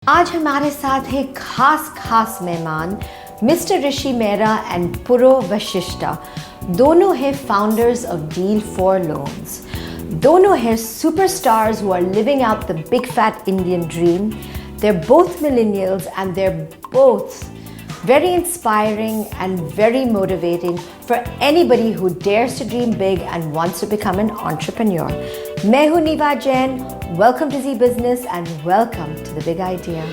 आज हमारे साथ है खास मेहमान मिस्टर ऋषि मेहरा एंड पुरो वशिष्ठा। दोनों हैं फाउंडर्स ऑफ Deal4loans। दोनों हैं superstars who are living out the big fat Indian dream. They're both millennials and they're both very inspiring and very motivating for anybody who dares to dream big and wants to become an entrepreneur. मैं हूं नीवा Jain, welcome to Zee Business and welcome to the big idea.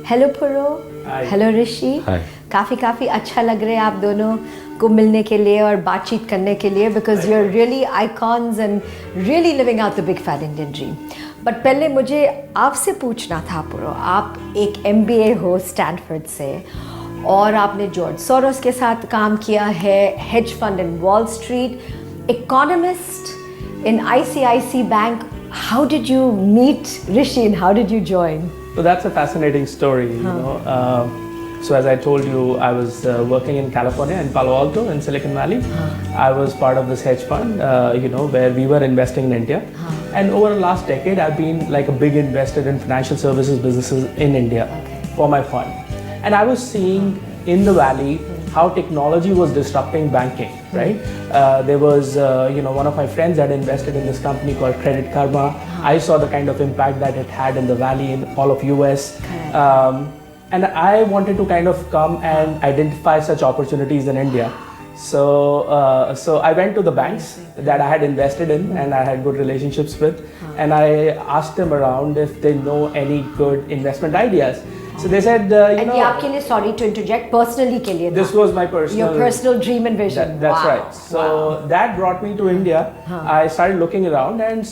Hello पुरो, hello ऋषि। काफ़ी अच्छा लग रहा है आप दोनों को मिलने के लिए और बातचीत करने के लिए because you are really icons and really living out the big fat Indian dream. But पहले मुझे आपसे पूछना था पुरो, आप एक MBA हो स्टैनफोर्ड से और आपने जॉर्ज सोरोस के साथ काम किया है, hedge fund in wall street, economist in ICICI bank. How did you meet Rishi and how did you join? So that's a fascinating story, you know. So as I told you, I was working in California, in Palo Alto, in Silicon Valley. I was part of this hedge fund, where we were investing in India. And over the last decade, I've been like a big investor in financial services businesses in India for my fund. And I was seeing in the valley how technology was disrupting banking, right? There was, one of my friends had invested in this company called Credit Karma. I saw the kind of impact that it had in the valley, in all of US. And I wanted to kind of come and identify such opportunities in India. So I went to the banks that I had invested in and I had good relationships with. And I asked them around if they know any good investment ideas. So they said, and ये आपके लिए, sorry to interject, personally के लिए this was my personal, your personal dream and vision. That's right. So that brought me to India. I started looking around, and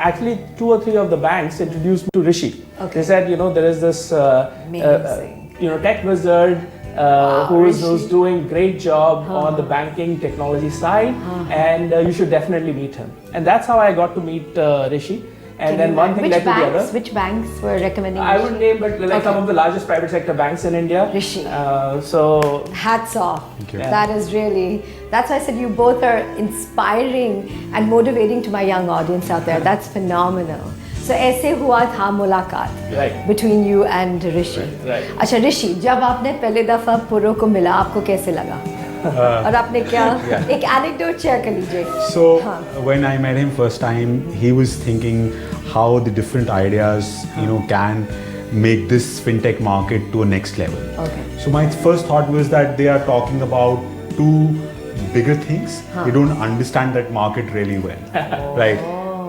actually 2 or 3 of the banks introduced me to Rishi. They said, there is this, tech wizard who's doing great job on the banking technology side, and you should definitely meet him. And that's how I got to meet Rishi. And then one thing led to the other. Which banks were recommending I wouldn't name, but some of the largest private sector banks in India. Rishi. So hats off. Thank you. That is really, that's why I said you both are inspiring and motivating to my young audience out there. That's phenomenal. So ऐसे हुआ था मुलाकात between you and Rishi. Right. अच्छा ऋषि, जब आपने पहले दफा पुरो को मिला, आपको कैसे लगा? और आपने क्या एक anecdote share कर लीजिए? So when I met him first time, he was thinking how the different ideas, can make this fintech market to a next level. Okay. So my first thought was that they are talking about 2 bigger things. They don't understand that market really well, right?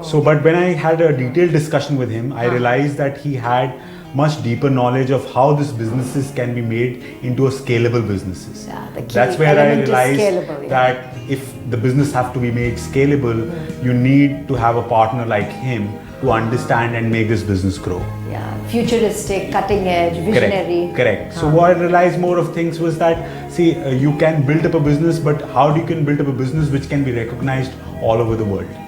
So, but when I had a detailed discussion with him, I realized that he had much deeper knowledge of how these businesses can be made into a scalable businesses. That's where I realized that if the business have to be made scalable, you need to have a partner like him to understand and make this business grow. Yeah, futuristic, cutting edge, visionary. Correct. So what I realized more of things was that, you can build up a business, but how do you can build up a business which can be recognized all over the world?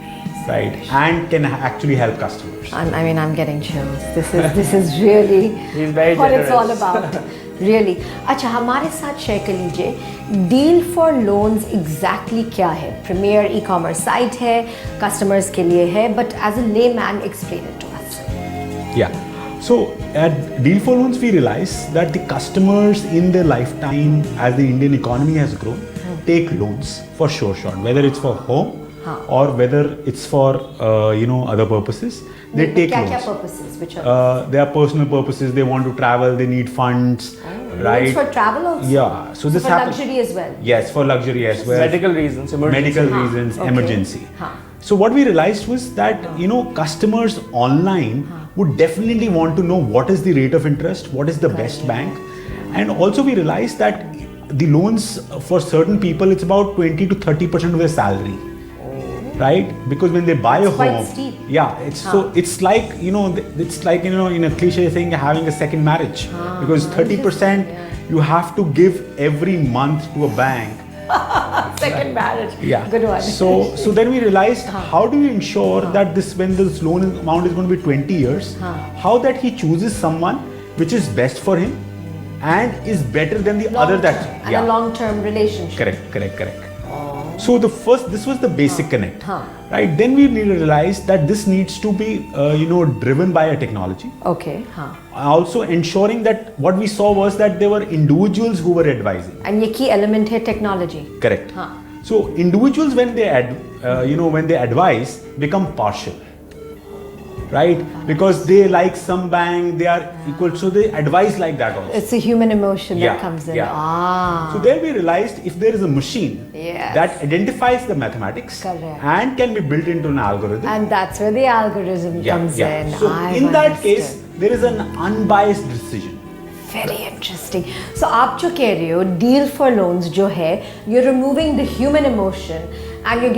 Right, and can actually help customers. I'm getting chills. This is really what it's all about. Really. अच्छा, हमारे साथ share कर लीजिए Deal4loans exactly क्या है? Premier e-commerce site है, customers के लिए है, but as a layman, explain it to us. Yeah. So at Deal4loans, we realized that the customers in their lifetime, as the Indian economy has grown, take loans for sure, whether it's for home. Or whether it's for other purposes, they take loans. क्या purposes? Which are they are personal purposes. They want to travel. They need funds, right? Loans for travel also. Yeah. So this for happens. Luxury as well. Yes, for luxury as well. Medical reasons, emergency. Medical reasons, emergency. So what we realized was that customers online would definitely want to know what is the rate of interest, what is the best bank, and also we realized that the loans for certain people it's about 20 to 30% of their salary. right? Because when they buy a quite home, steep. yeah, it's like it's like in a cliche thing, having a second marriage, because 30% you have to give every month to a bank. Second marriage. Yeah. Good one. So then we realized, how do you ensure that when this loan amount is going to be 20 years, how that he chooses someone which is best for him and is better than the other And a long-term relationship. Correct. So this was the basic connect, right? Then we realized that this needs to be, driven by a technology. Okay. Also ensuring that what we saw was that there were individuals who were advising. And ye key element hai technology. Correct. So individuals, when they advise, become partial, right? Because they like some bank, they are equal, so they advise like that also. It's a human emotion that comes in. So then we realized, if there is a machine that identifies the mathematics and can be built into an algorithm, and that's where the algorithm comes in. So in that case, there is an unbiased decision. Very interesting. So आप जो कह रहे हो, deal for loans जो है, you're removing the human emotion and you're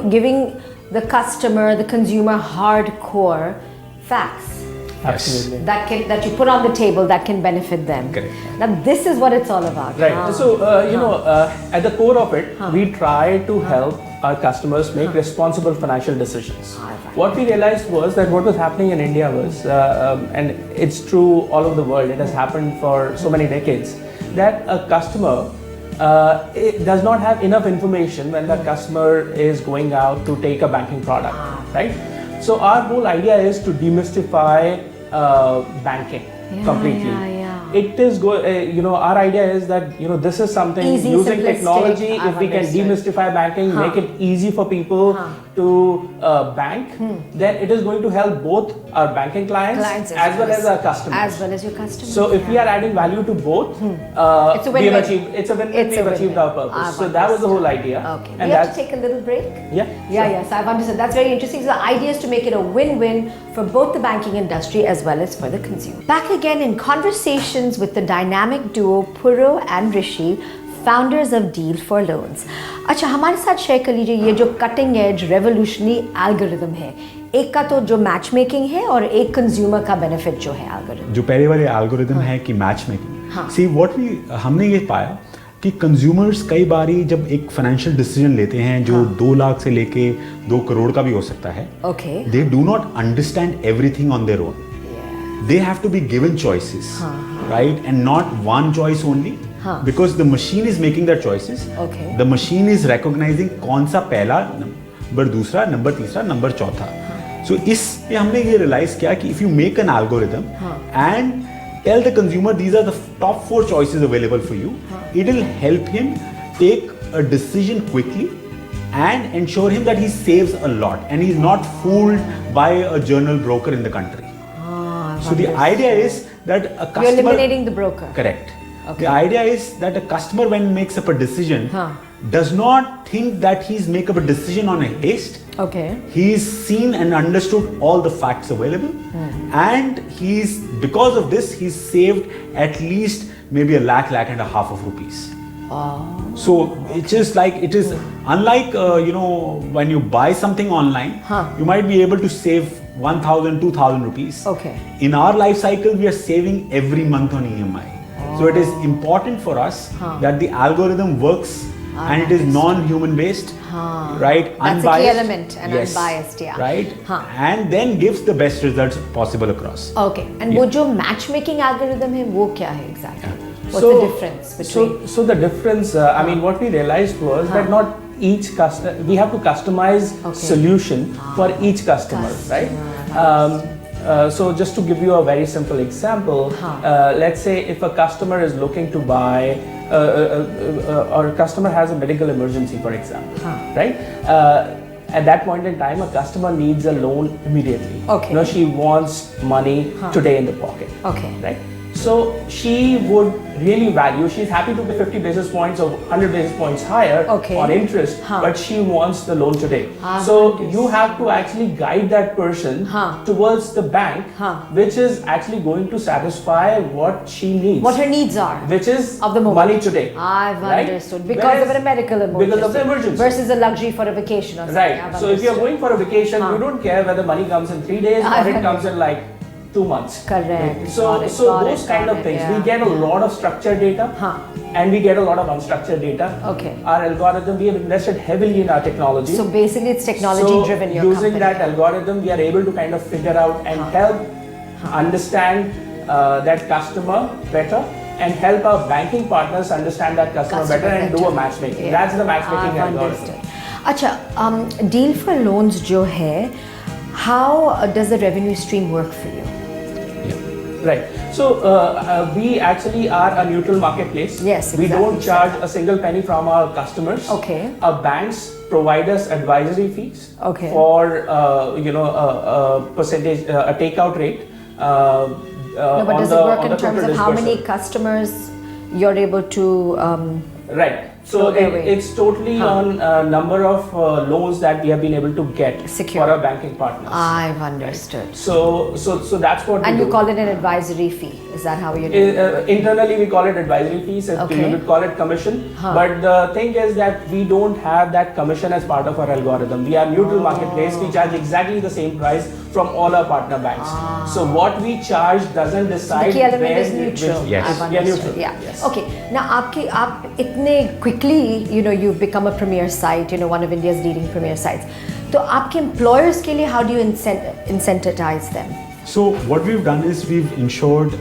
giving the customer, the consumer, hardcore facts. Absolutely. That you put on the table that can benefit them. Correct. Now this is what it's all about. Right. So at the core of it, we try to help our customers make responsible financial decisions. What we realized was that what was happening in India was, and it's true all over the world, it has happened for so many decades, that a customer it does not have enough information when the customer is going out to take a banking product, right? So our whole idea is to demystify banking completely. It is our idea is that this is something easy, using simplistic. technology. If we can demystify banking, make it easy for people to bank, then it is going to help both our banking clients as well as our customers. As well as your customers. So if we are adding value to both, it's a win-win. It's a win-win. We've achieved our purpose. So that was the whole idea. Okay. And we have to take a little break. Yeah. So I've understood. That's very interesting. So the idea is to make it a win-win for both the banking industry as well as for the consumer. Back again in conversations with the dynamic duo Puru and Rishi, founders of Deal4loans. अच्छा, हमारे साथ share कर लीजिए ये जो cutting edge revolutionary algorithm है, एक का तो जो मैच मेकिंग है और एक कंज्यूमर का बेनिफिट जो है एल्गोरिथम. जो पहले वाले एल्गोरिथम है कि मैच मेकिंग, सी हमने ये पाया कि कंज्यूमर्स कई बारी जब एक फाइनेंशियल डिसीजन लेते हैं जो 2 लाख से लेके 2 करोड़ का भी हो सकता है, they do not understand everything on their own. They have to be given choices, right? And not one choice only, because the machine is making their choices. The machine is recognizing कौन सा पहला, number दूसरा, number तीसरा, number चौथा. So इससे हमने ये realize किया कि if you make an algorithm and tell the consumer these are the top 4 choices available for you, it will help him take a decision quickly and ensure him that he saves a lot and he's not fooled by a journal broker in the country. So the idea is that a customer... You're eliminating the broker. Correct. The idea is that a customer, when makes up a decision, does not think that he's make up a decision on a haste. He's seen and understood all the facts available, and because of this, he's saved at least maybe a lakh and a half of rupees. So it's just like, it is unlike when you buy something online, you might be able to save 1,000, 2,000 rupees. In our life cycle, we are saving every month on EMI. So it is important for us that the algorithm works and it is non-human based, right? That's unbiased, a key element, and unbiased, right? And then gives the best results possible across. And वो जो matchmaking algorithm है वो क्या है exactly? What's the difference between? So the difference, I mean, what we realized was that not each customer, we have to customize solution for each customer, right? So just to give you a very simple example, let's say if a customer is looking to buy, or a customer has a medical emergency, for example, right? At that point in time, a customer needs a loan immediately. She wants money today in the pocket, right? So she would really value, she's happy to pay 50 basis points or 100 basis points higher on interest, but she wants the loan today. So you have to actually guide that person towards the bank, which is actually going to satisfy what she needs. What her needs are. Which is of the moment. money today. I've understood. Because of a medical emergency. Because of the emergency. Versus a luxury for a vacation or something. Right. So if you're going for a vacation, you don't care whether money comes in 3 days or it comes in like 2 months. Correct. So those kind of things. We get a lot of structured data and we get a lot of unstructured data. Okay. Our algorithm, we have invested heavily in our technology. So basically it's technology driven. So using that algorithm, we are able to kind of figure out and help understand that customer better and help our banking partners understand that customer better and do a matchmaking. That's the matchmaking algorithm. Acha, Deal4loans jo hai, how does the revenue stream work for you? Right. So we actually are a neutral marketplace. Yes, exactly. We don't charge a single penny from our customers. Okay. Our banks provide us advisory fees. Okay. For a percentage, a takeout rate. No, but does it work in terms of how many customers you're able to? Right. So it's totally on number of loans that we have been able to get for our banking partners. I've understood. Right. So that's what. And you call it an advisory fee. Is that how you do it? Internally, we call it advisory fees. You would call it commission. But the thing is that we don't have that commission as part of our algorithm. We are neutral marketplace. We charge exactly the same price from all our partner banks. So what we charge doesn't decide. The key element is neutral. Yes. I've understood. Yeah. Yes. Okay. Now, aap itne quickly, you've become a premier site. One of India's leading premier sites. So, aapke employers ke liye, how do you incentivize them? So what we've done is we've ensured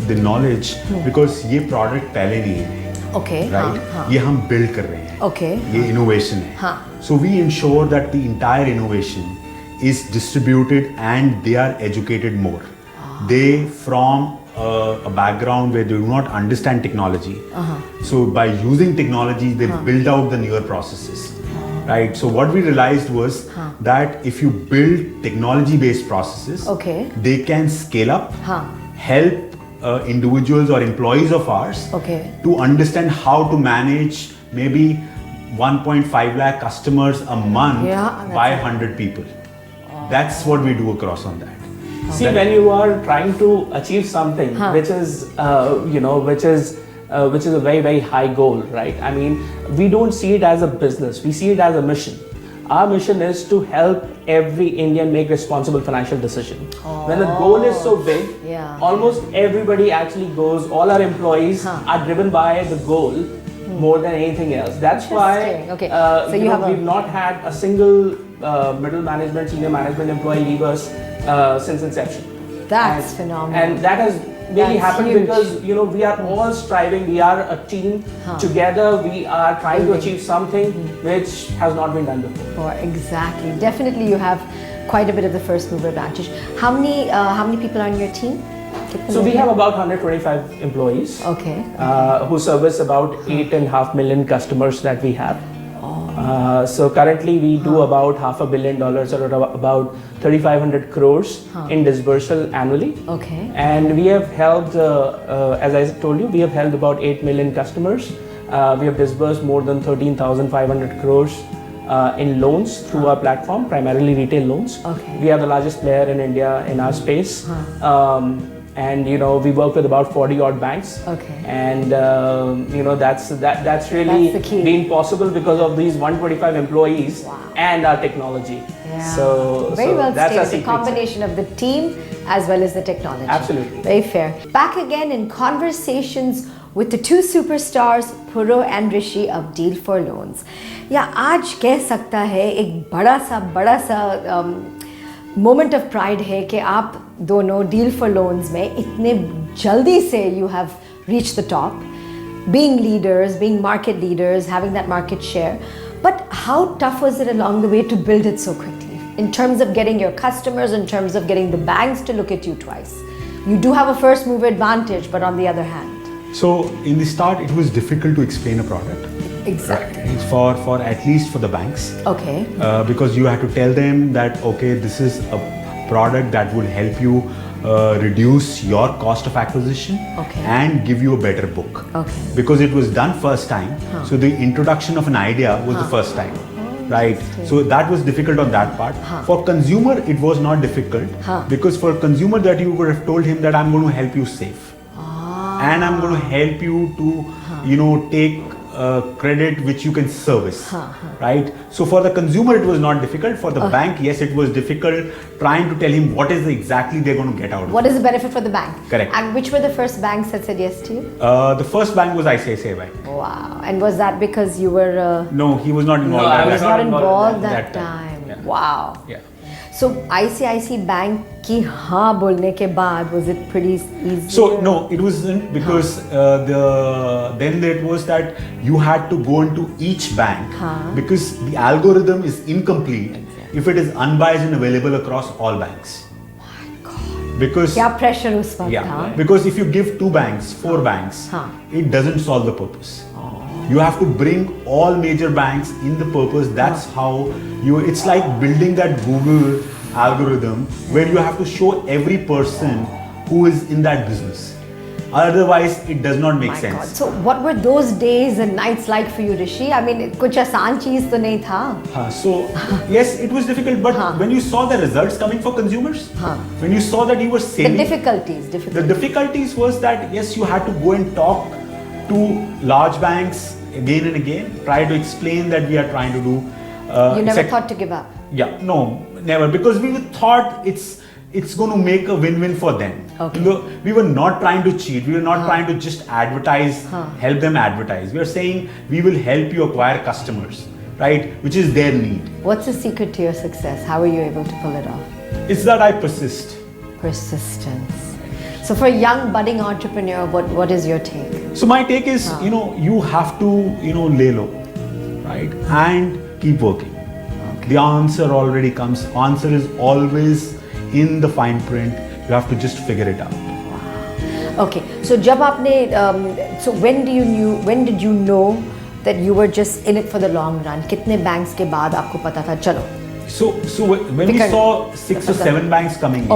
the knowledge because ये product पहले नहीं है. Okay. Right. ये हम build कर रहे हैं. Okay. ये innovation है. So we ensure that the entire innovation is distributed and they are educated more. They from a background where they do not understand technology. So by using technology, they build out the newer processes. Right. So what we realized was that if you build technology-based processes, they can scale up, help individuals or employees of ours to understand how to manage maybe 1.5 lakh customers a month by 100 people. That's what we do across on that. See, when you are trying to achieve something which is, which is a very, very high goal, right? I mean, we don't see it as a business. We see it as a mission. Our mission is to help every Indian make responsible financial decision. When the goal is so big, almost everybody actually goes, all our employees are driven by the goal more than anything else. That's why we've not had a single middle management, senior management employee leave us since inception. That's phenomenal. And that has really happened because we are all striving. We are a team together. We are trying to achieve something which has not been done before. Exactly. Definitely, you have quite a bit of the first mover advantage. How many people are on your team? So we have about 125 employees. Okay. Who service about 8.5 million customers that we have. So currently we do about $500 million or about 3,500 crores in disbursal annually. Okay. And we have helped, as I told you, we have helped about 8 million customers. We have disbursed more than 13,500 crores in loans through our platform, primarily retail loans. Okay. We are the largest player in India in our space. And we work with about 40 odd banks. Okay. And that's really been possible because of these 125 employees and our technology. Yeah. So very well that's stated. The combination of the team as well as the technology. Absolutely. Very fair. Back again in conversations with the two superstars, Puru and Rishi of Deal4loans. Yeah, आज कह सकता है एक बड़ा सा moment of pride है कि आप दोनों Deal4loans में इतने जल्दी से you have reached the top, being leaders, being market leaders, having that market share. But how tough was it along the way to build it so quickly? In terms of getting your customers, in terms of getting the banks to look at you twice. You do have a first mover advantage, but on the other hand. So in the start, it was difficult to explain a product. Exactly. Right. For at least for the banks. Okay. Because you have to tell them that, okay, this is a product that will help you reduce your cost of acquisition and give you a better book. Because it was done first time, so the introduction of an idea was the first time. Right, so that was difficult on that part. For consumer, it was not difficult because for consumer, that you would have told him that I'm going to help you save, and I'm going to help you to, take credit which you can service, right? So for the consumer, it was not difficult. For the bank, yes, it was difficult trying to tell him what is exactly they're going to get out of it. What is the benefit for the bank? Correct. And which were the first banks that said yes to you? The first bank was ICICI Bank. Wow. And was that because you were... No, he was not involved. No, I was not involved that time. Yeah. Wow. Yeah. So ICICI Bank ki haan bolne ke baad, was it pretty easy? So no, it wasn't because then it was that you had to go into each bank because the algorithm is incomplete if it is unbiased and available across all banks. My God. Because kya pressure us waqt tha? Because if you give 2 banks, 4 banks, it doesn't solve the purpose. You have to bring all major banks in the purpose. That's how it's like building that Google algorithm where you have to show every person who is in that business. Otherwise, it does not make sense. God. So what were those days and nights like for you, Rishi? I mean, kuch aasan cheez to nahi tha. So yes, it was difficult, but when you saw the results coming for consumers, when you saw that you were saving... The difficulties was that yes, you had to go and talk to large banks again and again, try to explain that we are trying to do. You never thought to give up? Yeah, no, never, because we thought it's going to make a win-win for them. We were not trying to cheat. We were not trying to just advertise, help them advertise. We are saying we will help you acquire customers, right? Which is their need. What's the secret to your success? How were you able to pull it off? It's that I persist. Persistence. So for a young budding entrepreneur, what is your take? So my take is, you have to, lay low, right? And keep working. The answer already comes. Answer is always in the fine print. You have to just figure it out. Wow. Okay. So so when did you know that you were just in it for the long run? Kitne banks ke baad aapko pata tha, chalo? So when we saw 6 or 7 banks coming in,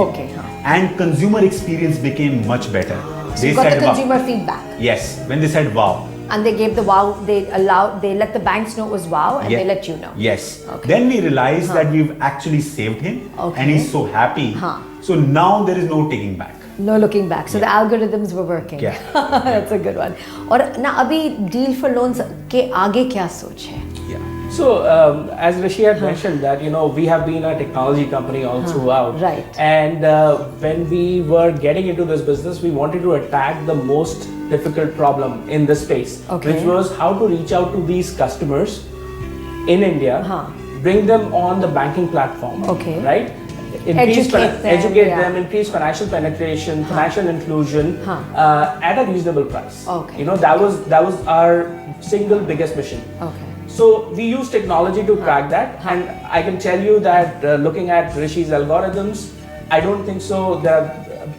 and consumer experience became much better. So you got the consumer feedback. Yes, when they said wow. And they gave the wow, they let the banks know it was wow, and they let you know. Yes. Then we realized that we've actually saved him, and he's so happy. So now there is no taking back. No looking back. So the algorithms were working. Yeah. That's a good one. और ना अभी Deal4loans के आगे क्या सोच है? So, as Rishi had mentioned that, we have been a technology company all throughout. Right. And when we were getting into this business, we wanted to attack the most difficult problem in this space, which was how to reach out to these customers in India, bring them on the banking platform, right? Educate them, increase financial penetration, financial inclusion at a reasonable price. That was our single biggest mission. So we use technology to crack that, and I can tell you that looking at Rishi's algorithms, I don't think so.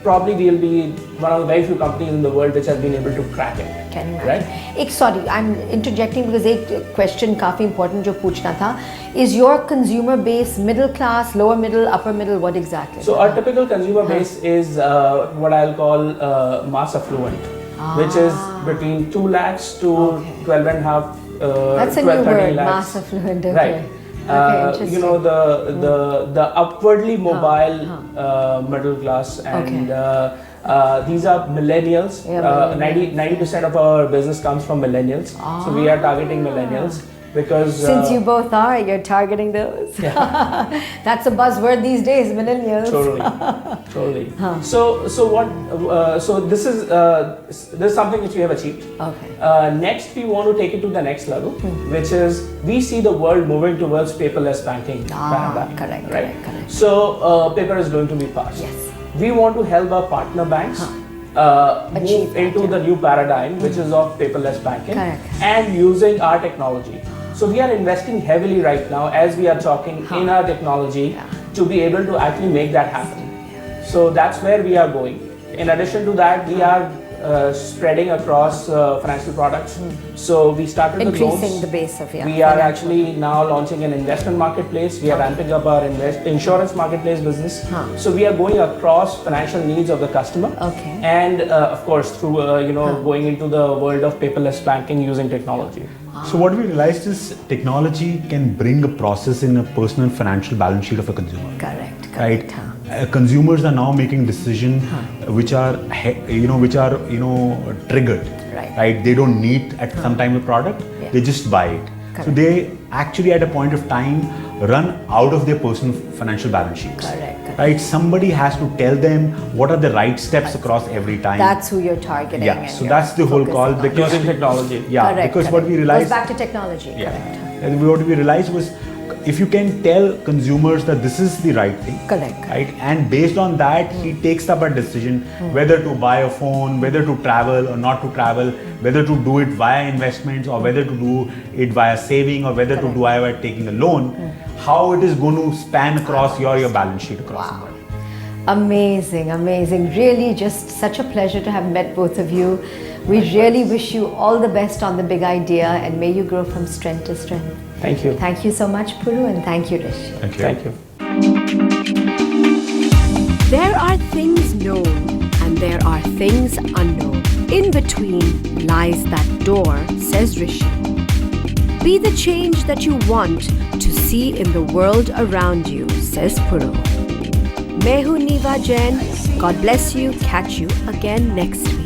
Probably we'll be one of the very few companies in the world which have been able to crack it. Can you right? Sorry, I'm interjecting because a question काफी important जो पूछना था. Is your consumer base middle class, lower middle, upper middle? What exactly? So our typical consumer base is what I'll call mass affluent, which is between 2 lakhs to 12 and a half. That's a new word, mass affluent. Right. The upwardly mobile middle class, and these are millennials. 90% of our business comes from millennials. So we are targeting millennials. Because since you both are, you're targeting those. That's a buzzword these days, millennials. Totally. So this is something which we have achieved. Next, we want to take it to the next level, which is we see the world moving towards paperless banking. Correct. So paper is going to be passed. Yes. We want to help our partner banks move into the new paradigm, which is of paperless banking and using our technology. So we are investing heavily right now as we are talking in our technology to be able to actually make that happen. So that's where we are going. In addition to that, we are spreading across financial products. So we started with loans. Increasing the base of We are actually now launching an investment marketplace. We are ramping up our insurance marketplace business. So we are going across financial needs of the customer. Okay. And of course through going into the world of paperless banking using technology. So what we realized is technology can bring a process in a personal financial balance sheet of a consumer. Correct. Right. Consumers are now making decisions which are triggered. Right. They don't need at some time a product. Yeah. They just buy it. Correct. So they actually at a point of time run out of their personal financial balance sheets. Correct. Right. Somebody has to tell them what are the right steps across every time. That's who you're targeting. Yeah. So that's the whole call. Because using technology. Yeah. Correct, because what we realized. Goes back to technology. Yeah. Correct. And what we realized was, if you can tell consumers that this is the right thing, Correct. right, and based on that he takes up a decision whether to buy a phone, whether to travel or not to travel, whether to do it via investments or whether to do it via saving or whether to do it via taking a loan, how it is going to span across your balance sheet across the world. Amazing, amazing. Really just such a pleasure to have met both of you. We really wish you all the best on the big idea and may you grow from strength to strength. Thank you. Thank you so much, Puru, and thank you, Rishi. Thank you. Thank you. There are things known and there are things unknown. In between lies that door, says Rishi. Be the change that you want to see in the world around you, says Puru. Mehu Niva Jain, God bless you. Catch you again next week.